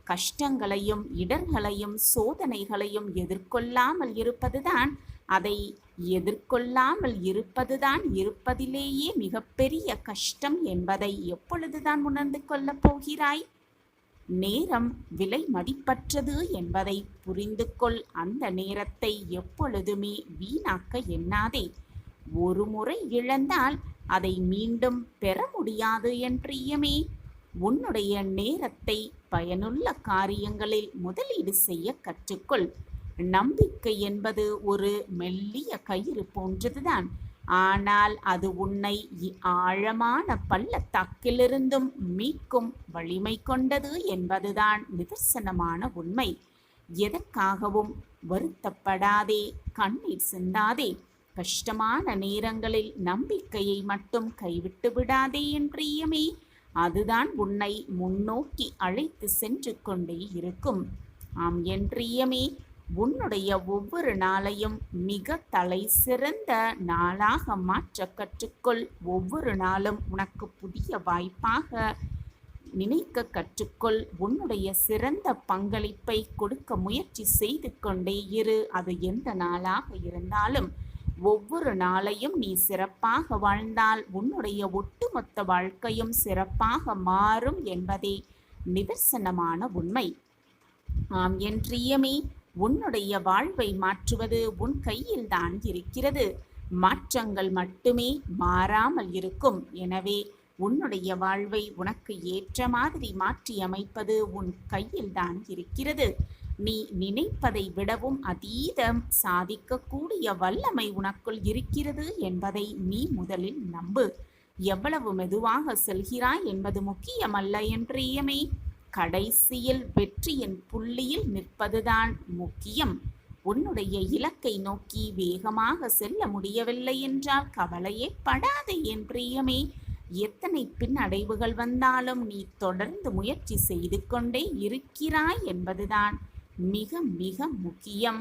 கஷ்டங்களையும் இடர்களையும் சோதனைகளையும் எதிர்கொள்ளாமல் இருப்பதுதான் அதை எதிர்கொள்ளாமல் இருப்பதுதான் இருப்பதிலேயே மிகப்பெரிய கஷ்டம் என்பதை எப்பொழுதுதான் உணர்ந்து கொள்ளப் போகிறாய்? நேரம் விலை மதிப்பற்றது என்பதை புரிந்து கொள். அந்த நேரத்தை எப்பொழுதுமே வீணாக்க எண்ணாதே. ஒரு முறை இழந்தால் அதை மீண்டும் பெற முடியாது என் பிரியமே. உன்னுடைய நேரத்தை பயனுள்ள காரியங்களில் முதலீடு செய்ய கற்றுக்கொள். நம்பிக்கை என்பது ஒரு மெல்லிய கயிறு போன்றதுதான். ஆனால் அது உன்னை ஆழமான பள்ளத்தாக்கிலிருந்தும் மீட்கும் வலிமை கொண்டது என்பதுதான் நிதர்சனமான உண்மை. எதற்காகவும் வருத்தப்படாதே, கண்ணீர் சிந்தாதே. கஷ்டமான நேரங்களில் நம்பிக்கையை மட்டும் கைவிட்டு விடாதே என் பிரியமே. அதுதான் உன்னை முன்னோக்கி அழைத்து சென்று கொண்டே இருக்கும். ஆம் என் பிரியமே, உன்னுடைய ஒவ்வொரு நாளையும் மிக தலை சிறந்த நாளாக மாற்ற கற்றுக்கொள். ஒவ்வொரு நாளும் உனக்கு புதிய வாய்ப்பாக நினைக்க கற்றுக்கொள். உன்னுடைய சிறந்த பங்களிப்பை கொடுக்க முயற்சி செய்து கொண்டே இரு. அது எந்த நாளாக இருந்தாலும் ஒவ்வொரு நாளையும் நீ சிறப்பாக வாழ்ந்தால் உன்னுடைய ஒட்டுமொத்த வாழ்க்கையும் சிறப்பாக மாறும் என்பதே நிதர்சனமான உண்மை. ஆம் என் பிரியமே, உன்னுடைய வாழ்வை மாற்றுவது உன் கையில் தான் இருக்கிறது. மாற்றங்கள் மட்டுமே மாறாமல் இருக்கும். எனவே உன்னுடைய வாழ்வை உனக்கு ஏற்ற மாதிரி மாற்றி அமைப்பது உன் கையில் தான் இருக்கிறது. நீ நினைப்பதை விடவும் அதீதம் சாதிக்கக்கூடிய வல்லமை உனக்குள் இருக்கிறது என்பதை நீ முதலில் நம்பு. எவ்வளவு மெதுவாக செல்கிறாய் என்பது முக்கியமல்ல என் பிரியமே. கடைசியில் வெற்றியின் புள்ளியில் நிற்பதுதான் முக்கியம். உன்னுடைய இலக்கை நோக்கி வேகமாக செல்ல முடியவில்லை என்றால் கவலையே படாதே என் பிரியமே. எத்தனை பின்னடைவுகள் வந்தாலும் நீ தொடர்ந்து முயற்சி செய்து கொண்டே இருக்கிறாய் என்பதுதான் மிக மிக முக்கியம்.